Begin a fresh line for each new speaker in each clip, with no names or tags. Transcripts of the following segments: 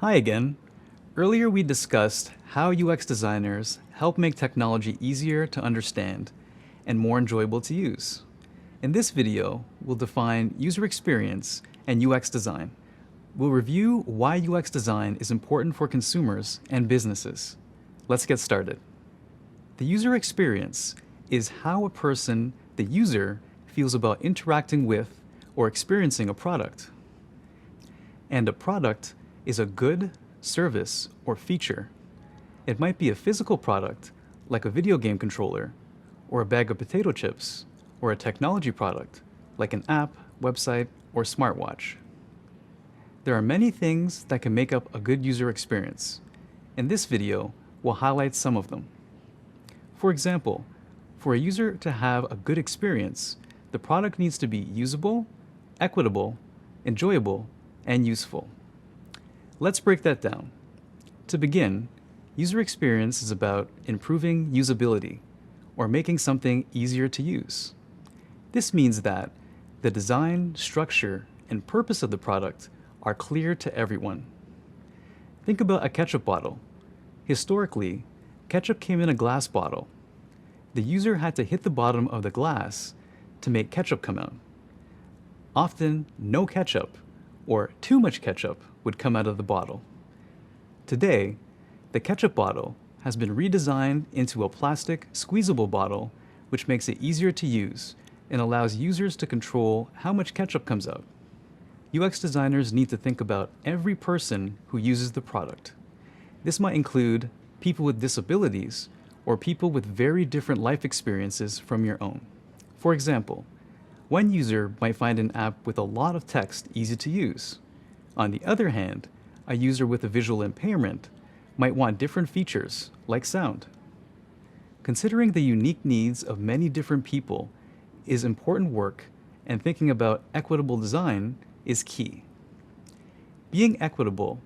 Hi again. Earlier we discussed how UX designers help make technology easier to understand and more enjoyable to use. In this video, we'll define user experience and UX design. We'll review why UX design is important for consumers and businesses. Let's get started. The user experience is how a person, the user, feels about interacting with or experiencing a product. And a product is a good, service, or feature. It might be a physical product, like a video game controller, or a bag of potato chips, or a technology product, like an app, website, or smartwatch. There are many things that can make up a good user experience. In this video, we'll highlight some of them. For example, for a user to have a good experience, the product needs to be usable, equitable, enjoyable, and useful. Let's break that down. To begin, user experience is about improving usability, or making something easier to use. This means that the design, structure, and purpose of the product are clear to everyone. Think about a ketchup bottle. Historically, ketchup came in a glass bottle. The user had to hit the bottom of the glass to make ketchup come out. Often, no ketchup, or too much ketchup, would come out of the bottle. Today, the ketchup bottle has been redesigned into a plastic, squeezable bottle, which makes it easier to use and allows users to control how much ketchup comes out. UX designers need to think about every person who uses the product. This might include people with disabilities or people with very different life experiences from your own. For example, one user might find an app with a lot of text easy to use. On the other hand, a user with a visual impairment might want different features, like sound. Considering the unique needs of many different people is important work, and thinking about equitable design is key. Being equitable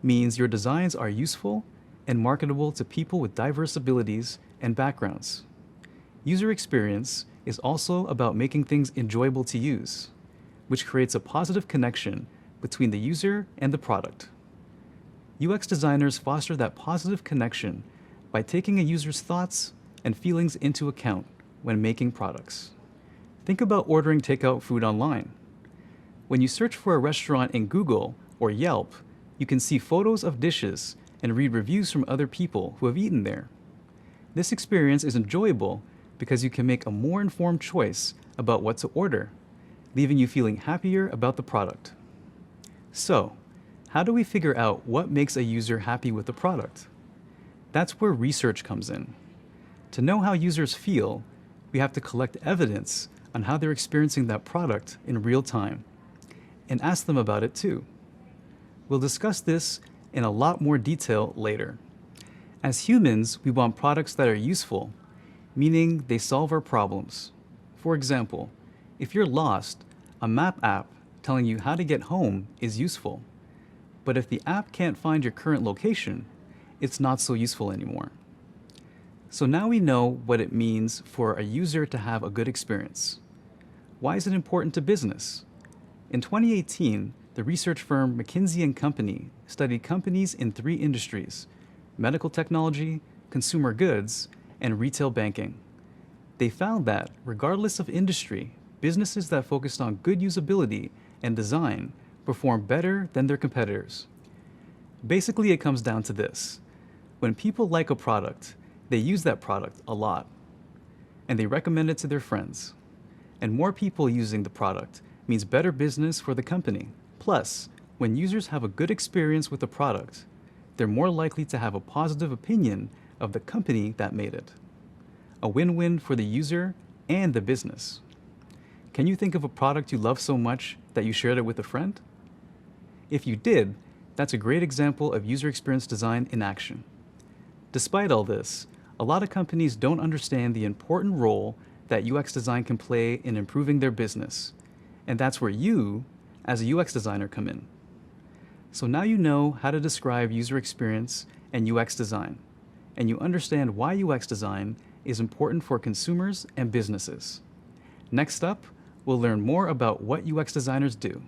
means your designs are useful and marketable to people with diverse abilities and backgrounds. User experience is also about making things enjoyable to use, which creates a positive connection between the user and the product. UX designers foster that positive connection by taking a user's thoughts and feelings into account when making products. Think about ordering takeout food online. When you search for a restaurant in Google or Yelp, you can see photos of dishes and read reviews from other people who have eaten there. This experience is enjoyable because you can make a more informed choice about what to order, leaving you feeling happier about the product. So, how do we figure out what makes a user happy with the product? That's where research comes in. To know how users feel, we have to collect evidence on how they're experiencing that product in real time, and ask them about it too. We'll discuss this in a lot more detail later. As humans, we want products that are useful, meaning they solve our problems. For example, if you're lost, a map app telling you how to get home is useful. But if the app can't find your current location, it's not so useful anymore. So now we know what it means for a user to have a good experience. Why is it important to business? In 2018, the research firm McKinsey & Company studied companies in 3 industries: medical technology, consumer goods, and retail banking. They found that, regardless of industry, businesses that focused on good usability and design perform better than their competitors. Basically, it comes down to this. When people like a product, they use that product a lot, and they recommend it to their friends. And more people using the product means better business for the company. Plus, when users have a good experience with the product, they're more likely to have a positive opinion of the company that made it. A win-win for the user and the business. Can you think of a product you love so much that you shared it with a friend? If you did, that's a great example of user experience design in action. Despite all this, a lot of companies don't understand the important role that UX design can play in improving their business, and that's where you, as a UX designer, come in. So now you know how to describe user experience and UX design, and you understand why UX design is important for consumers and businesses. Next up, we'll learn more about what UX designers do.